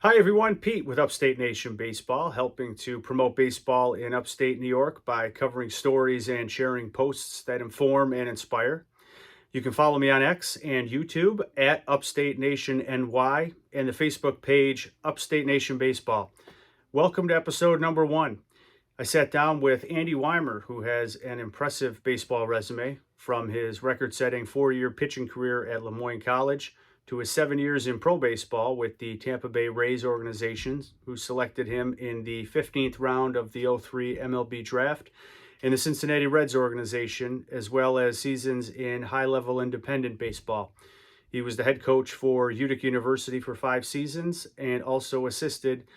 Hi, everyone. Pete with Upstate Nation Baseball, helping to promote baseball in upstate New York by covering stories and sharing posts that inform and inspire. You can follow me on X and YouTube at Upstate Nation NY and the Facebook page Upstate Nation Baseball. Welcome to episode number 1. I sat down with Andy Weimer, who has an impressive baseball resume from his record setting 4-year pitching career at LeMoyne College to his 7 years in pro baseball with the Tampa Bay Rays organization, who selected him in the 15th round of the '03 MLB draft, in the Cincinnati Reds organization, as well as seasons in high level independent baseball. He was the head coach for Utica University for 5 seasons and also assisted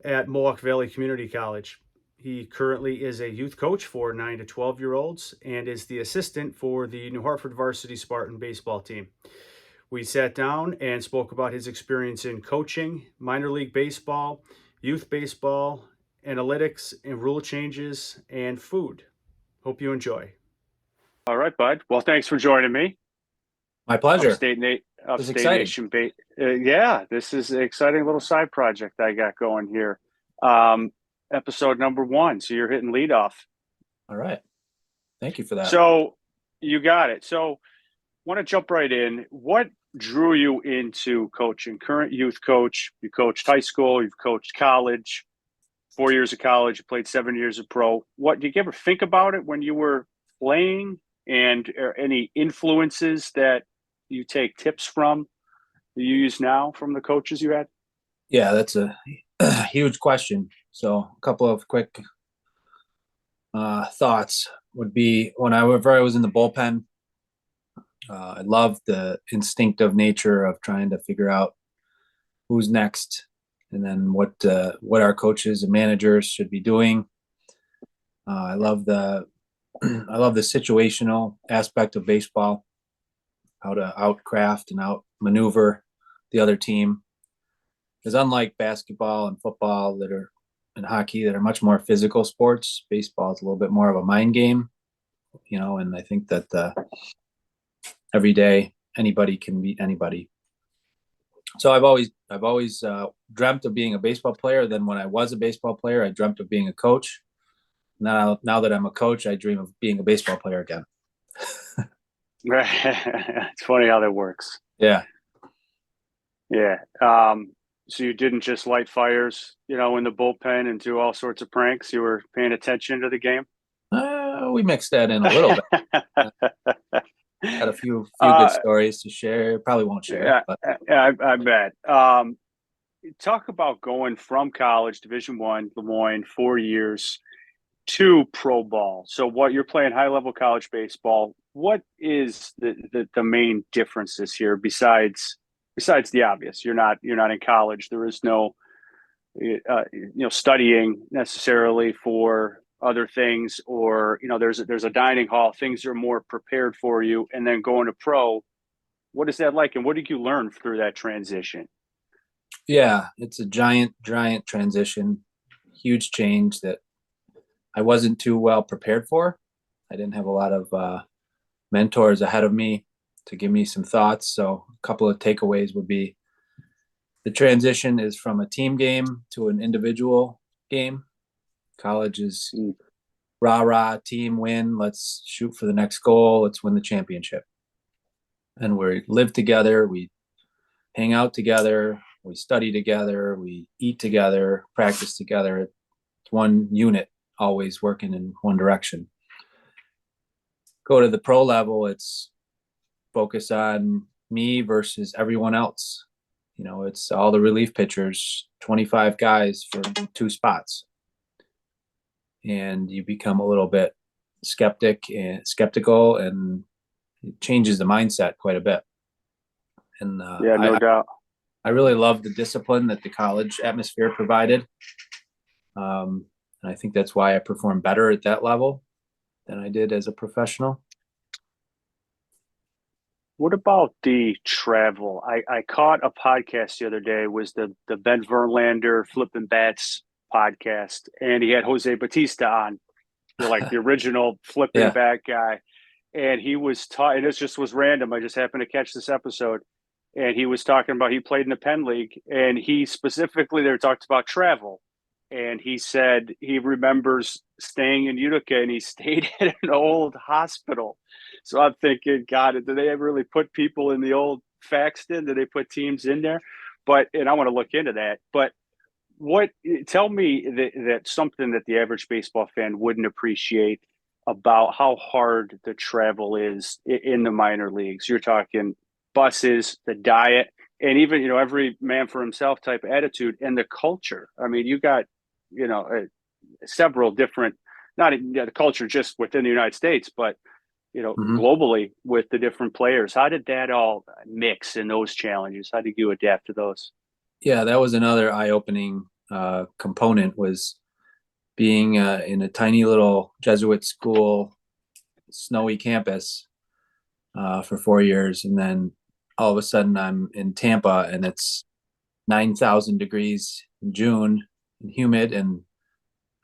at Mohawk Valley Community College. He currently is a youth coach for 9 to 12-year-olds and is the assistant for the New Hartford varsity Spartan baseball team. We sat down and spoke about his experience in coaching, minor league baseball, youth baseball, analytics and rule changes, and food. Hope you enjoy. All right, bud. Well, thanks for joining me. My pleasure. This is Upstate exciting. Nation. Yeah, this is an exciting little side project I got going here. Episode number 1. So you're hitting leadoff. All right. Thank you for that. So you got it. So want to jump right in. What drew you into coaching? Current youth coach. You coached high school. You've coached college. 4 years of college. You played 7 years of pro. What did you ever think about it when you were playing? And any influences that you take tips from that you use now from the coaches you had? Yeah, that's a huge question. So a couple of quick thoughts would be whenever I was in the bullpen, I loved the instinctive nature of trying to figure out who's next and then what our coaches and managers should be doing. I love the situational aspect of baseball, how to outcraft and outmaneuver the other team. Because unlike basketball and football and hockey that are much more physical sports, baseball is a little bit more of a mind game, and I think that every day anybody can beat anybody. So I've always dreamt of being a baseball player. Then when I was a baseball player, I dreamt of being a coach. Now that I'm a coach, I dream of being a baseball player again. It's funny how that works. Yeah. Yeah. So you didn't just light fires, in the bullpen and do all sorts of pranks. You were paying attention to the game. We mixed that in a little bit. Got a few good stories to share. Probably won't share. Yeah, I bet. Talk about going from college, Division I, LeMoyne, 4 years to pro ball. So what you're playing high level college baseball. What is the main differences here besides the obvious? You're not in college. There is no studying necessarily for other things, or there's a dining hall. Things are more prepared for you, and then going to pro. What is that like, and what did you learn through that transition? Yeah, it's a giant transition, huge change that I wasn't too well prepared for. I didn't have a lot of mentors ahead of me to give me some thoughts. So a couple of takeaways would be the transition is from a team game to an individual game. College is rah, team win. Let's shoot for the next goal. Let's win the championship. And we live together. We hang out together. We study together. We eat together, practice together. It's one unit, always working in one direction. Go to the pro level, it's focus on me versus everyone else. It's all the relief pitchers, 25 guys for 2 spots. And you become a little bit skeptical, and it changes the mindset quite a bit. And no doubt. I really love the discipline that the college atmosphere provided. And I think that's why I perform better at that level than I did as a professional. What about the travel? I caught a podcast the other day, was the Ben Verlander Flippin' Bats podcast, and he had Jose Batista on, like the original flipping bat guy. And he was taught, and this just was random. I just happened to catch this episode. and he was talking about he played in the Penn League, and he specifically there talked about travel, and he said he remembers staying in Utica, and he stayed at an old hospital. So I'm thinking, God, did they ever really put people in the old Faxton? Did they put teams in there? But and I want to look into that. But what tell me that something that the average baseball fan wouldn't appreciate about how hard the travel is in the minor leagues. You're talking buses, the diet, and even every man for himself type of attitude and the culture. I mean, you got several different, not the culture just within the United States, but Mhm. globally with the different players. How did that all mix in those challenges? How did you adapt to those? Yeah, that was another eye-opening component, was being in a tiny little Jesuit school, snowy campus for 4 years, and then all of a sudden I'm in Tampa and it's 9,000 degrees in June and humid, and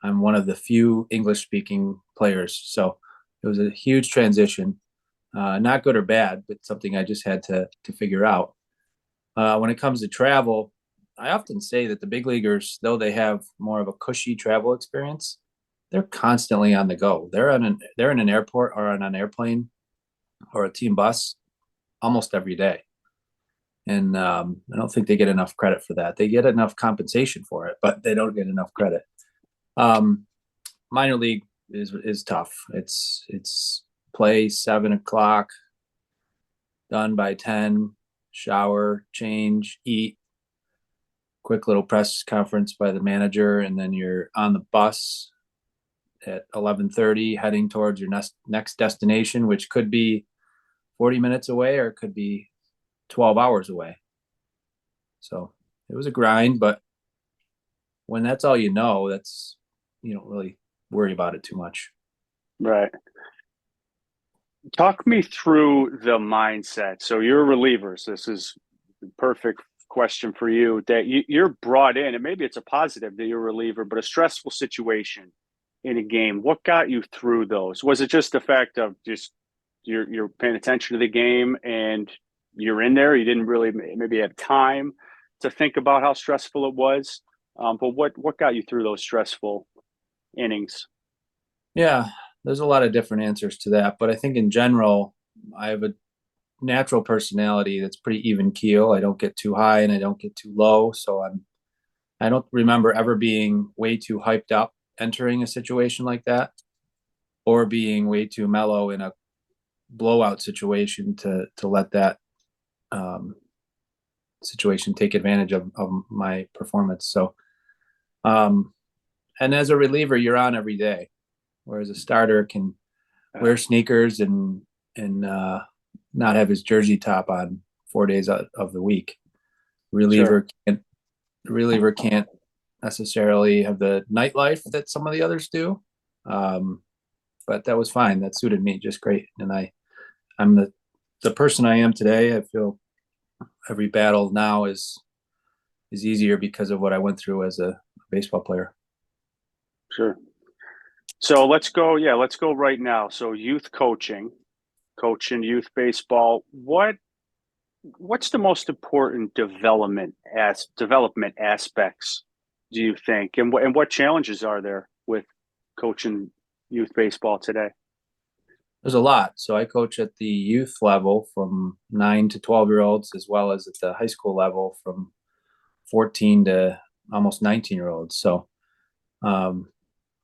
I'm one of the few English-speaking players. So it was a huge transition, not good or bad, but something I just had to figure out. When it comes to travel, I often say that the big leaguers, though they have more of a cushy travel experience, they're constantly on the go. They're in an airport or on an airplane or a team bus almost every day, and I don't think they get enough credit for that. They get enough compensation for it, but they don't get enough credit. Um, Minor league is tough. It's play 7 o'clock, done by 10, shower, change, eat, quick little press conference by the manager, and then you're on the bus at 11:30 heading towards your next destination, which could be 40 minutes away or it could be 12 hours away. So it was a grind, but when that's all you know, that's you don't really worry about it too much. Right. Talk me through the mindset. So you're relievers. This is the perfect question for you that you're brought in, and maybe it's a positive that you're a reliever, but a stressful situation in a game. What got you through those? Was it just the fact of just you're paying attention to the game and you're in there? You didn't really maybe have time to think about how stressful it was. But what got you through those stressful innings? Yeah, there's a lot of different answers to that, but I think in general, I have a natural personality that's pretty even keel. I don't get too high and I don't get too low, so I don't remember ever being way too hyped up entering a situation like that, or being way too mellow in a blowout situation to let that um, situation take advantage of my performance. So, um, and as a reliever, you're on every day, whereas a starter can wear sneakers and not have his jersey top on 4 days of the week. Sure. Reliever can't necessarily have the nightlife that some of the others do. But that was fine. That suited me just great. And I'm the person I am today. I feel every battle now is easier because of what I went through as a baseball player. Sure. So let's go. Yeah, let's go right now. So youth coaching youth baseball. What's the most important development aspects do you think, and what challenges are there with coaching youth baseball today? There's a lot. So I coach at the youth level from 9 to 12-year-olds, as well as at the high school level from 14 to almost 19-year-olds. So um,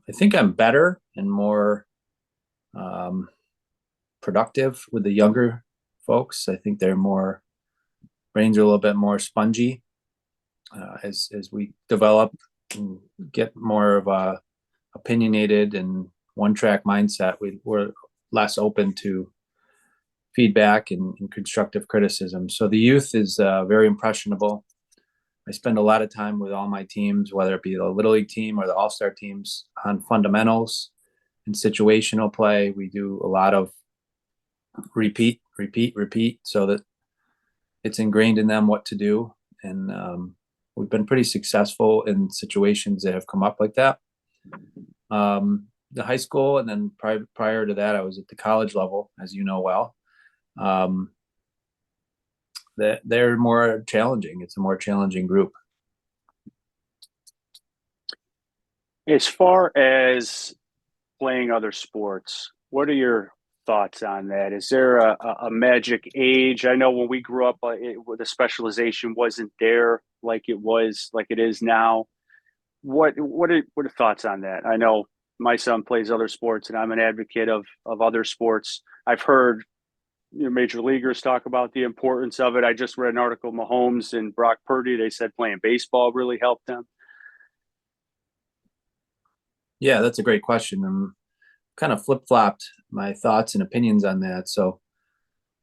I think I'm better and more um, productive with the younger folks. I think they're more brains are a little bit more spongy as we develop and get more of a opinionated and one track mindset. We're less open to feedback and constructive criticism. So the youth is very impressionable. I spend a lot of time with all my teams, whether it be the Little League team or the All-Star teams, on fundamentals and situational play. We do a lot of repeat, so that it's ingrained in them what to do. And we've been pretty successful in situations that have come up like that. The high school, and then prior to that, I was at the college level, as you know well. they're more challenging. It's a more challenging group. As far as playing other sports, what are your thoughts on that? Is there a magic age? I know when we grew up, the specialization wasn't there like it is now. What are thoughts on that? I know my son plays other sports, and I'm an advocate of other sports. I've heard major leaguers talk about the importance of it. I just read an article, Mahomes and Brock Purdy. They said playing baseball really helped them. Yeah, that's a great question. I'm kind of flip flopped my thoughts and opinions on that. So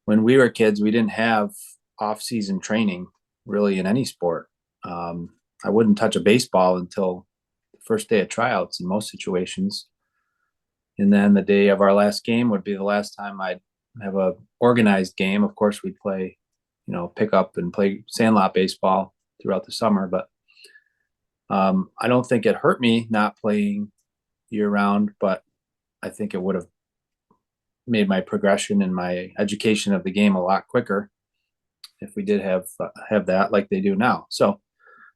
when we were kids, we didn't have off season training really in any sport. I wouldn't touch a baseball until the first day of tryouts in most situations. And then the day of our last game would be the last time I'd have a organized game. Of course, we'd play, pick up and play sandlot baseball throughout the summer. But I don't think it hurt me not playing year round, but I think it would have made my progression and my education of the game a lot quicker if we did have that like they do now. So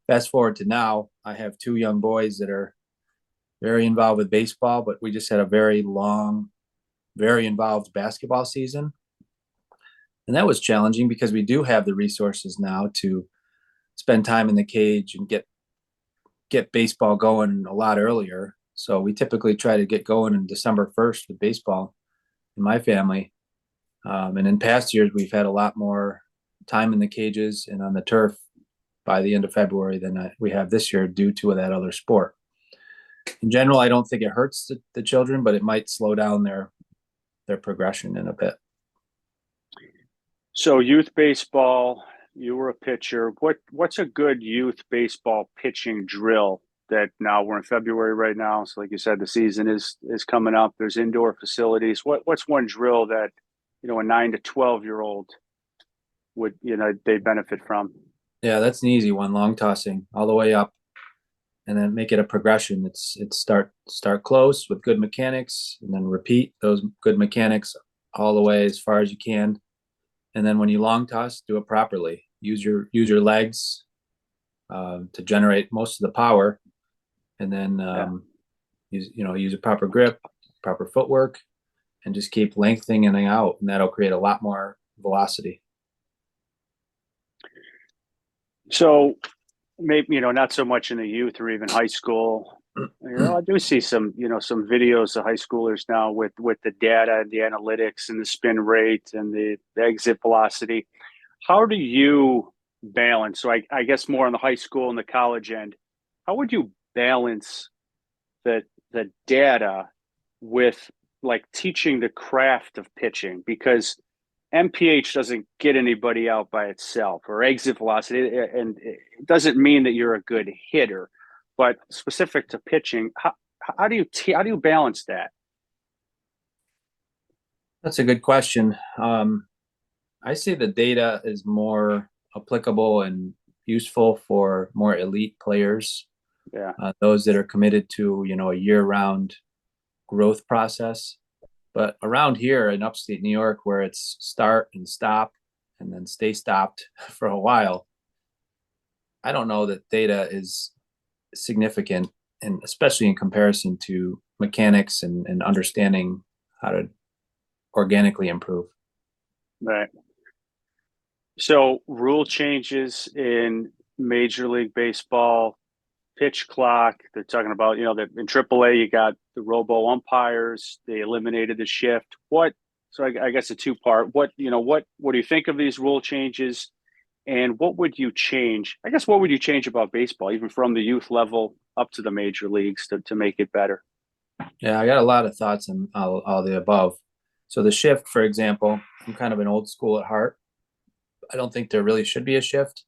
fast forward to now, I have two young boys that are very involved with baseball, but we just had a very long, very involved basketball season. And that was challenging because we do have the resources now to spend time in the cage and get baseball going a lot earlier. So we typically try to get going in December 1st with baseball in my family. And in past years, we've had a lot more time in the cages and on the turf by the end of February than we have this year due to that other sport. In general, I don't think it hurts the children, but it might slow down their progression in a bit. So youth baseball, you were a pitcher. What's a good youth baseball pitching drill that now we're in February right now? So like you said, the season is coming up. There's indoor facilities. What's one drill that, a 9 to 12-year-old would, they benefit from? Yeah, that's an easy one. Long tossing all the way up, and then make it a progression. It's start close with good mechanics, and then repeat those good mechanics all the way as far as you can. And then when you long toss, do it properly. Use your legs to generate most of the power, and then use a proper grip, proper footwork, and just keep lengthening it out, and that'll create a lot more velocity. So maybe, not so much in the youth or even high school. I do see some videos of high schoolers now with the data and the analytics and the spin rate and the exit velocity. How do you balance? So I guess more on the high school and the college end, how would you balance the data with like teaching the craft of pitching? Because MPH doesn't get anybody out by itself, or exit velocity, and it doesn't mean that you're a good hitter. But specific to pitching, how do you balance that? That's a good question. I say the data is more applicable and useful for more elite players. Yeah. Those that are committed to a year-round growth process. But around here in upstate New York, where it's start and stop and then stay stopped for a while, I don't know that data is significant, and especially in comparison to mechanics and understanding how to organically improve. Right. So rule changes in Major League Baseball, pitch clock. They're talking about, that in AAA, you got the robo umpires. They eliminated the shift. So I guess a two-part. What do you think of these rule changes? And what would you change? I guess what would you change about baseball, even from the youth level up to the major leagues to make it better? Yeah, I got a lot of thoughts on all the above. So the shift, for example, I'm kind of an old school at heart. I don't think there really should be a shift.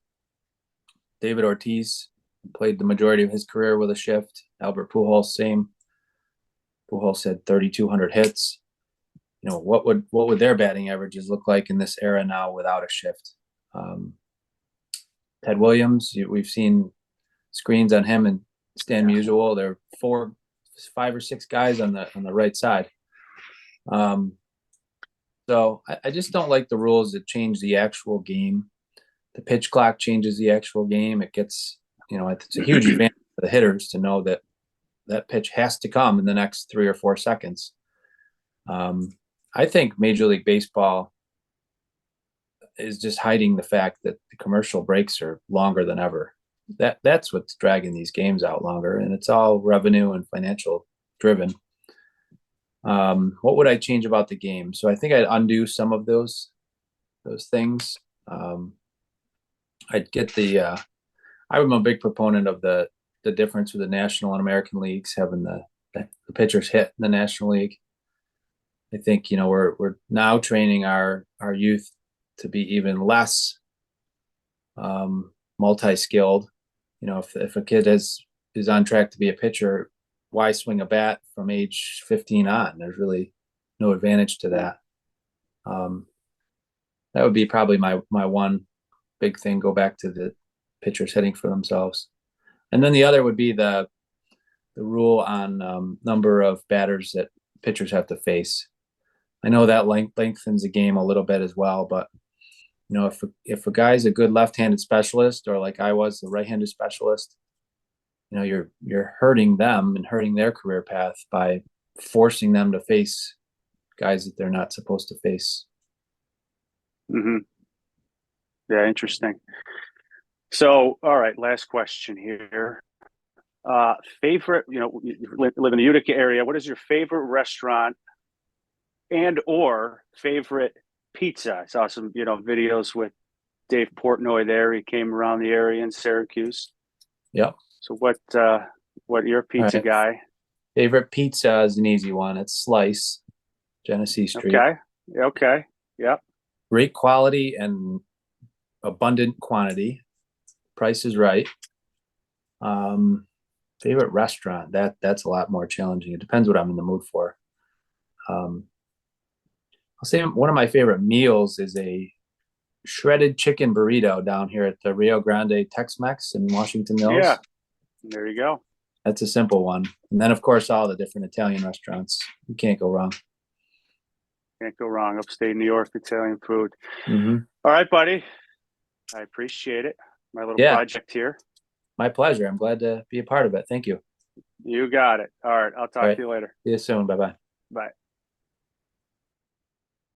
David Ortiz played the majority of his career with a shift. Albert Pujols, same. Pujols had 3,200 hits. What would their batting averages look like in this era now without a shift? Ted Williams, we've seen screens on him and Stan Musial. There are 5 or 6 guys on the right side. So I just don't like the rules that change the actual game. the pitch clock changes the actual game. It gets, it's a huge advantage for the hitters to know that that pitch has to come in the next 3 or 4 seconds. I think Major League Baseball is just hiding the fact that the commercial breaks are longer than ever. That's what's dragging these games out longer, and it's all revenue and financial driven. What would I change about the game? So I think I'd undo some of those things. I'd get I'm a big proponent of the difference with the National and American leagues, having the pitchers hit in the National League. I think, we're now training our youth to be even less multi-skilled. If a kid is on track to be a pitcher, why swing a bat from age 15 on? There's really no advantage to that. That would be probably my one big thing. Go back to the pitchers hitting for themselves. And then the other would be the rule on number of batters that pitchers have to face. I know that lengthens the game a little bit as well, but if a guy's a good left-handed specialist, or like I was, the right-handed specialist, you're hurting them and hurting their career path by forcing them to face guys that they're not supposed to face. Mm-hmm. Yeah, interesting. So, all right, last question here. Favorite, you live in the Utica area. What is your favorite restaurant and or favorite pizza? I saw some, videos with Dave Portnoy there. He came around the area in Syracuse. Yep. So what your pizza guy? Favorite pizza is an easy one. It's Slice, Genesee Street. Okay. Yep. Great quality and abundant quantity. Price is right. Favorite restaurant, that's a lot more challenging. It depends what I'm in the mood for. I'll say one of my favorite meals is a shredded chicken burrito down here at the Rio Grande Tex-Mex in Washington Mills. Yeah, there you go. That's a simple one. And then, of course, all the different Italian restaurants. You can't go wrong. Can't go wrong. Upstate New York Italian food. Mm-hmm. All right, buddy. I appreciate it. My little project here. My pleasure. I'm glad to be a part of it. Thank you. You got it. All right. I'll talk to you later. See you soon. Bye-bye. Bye.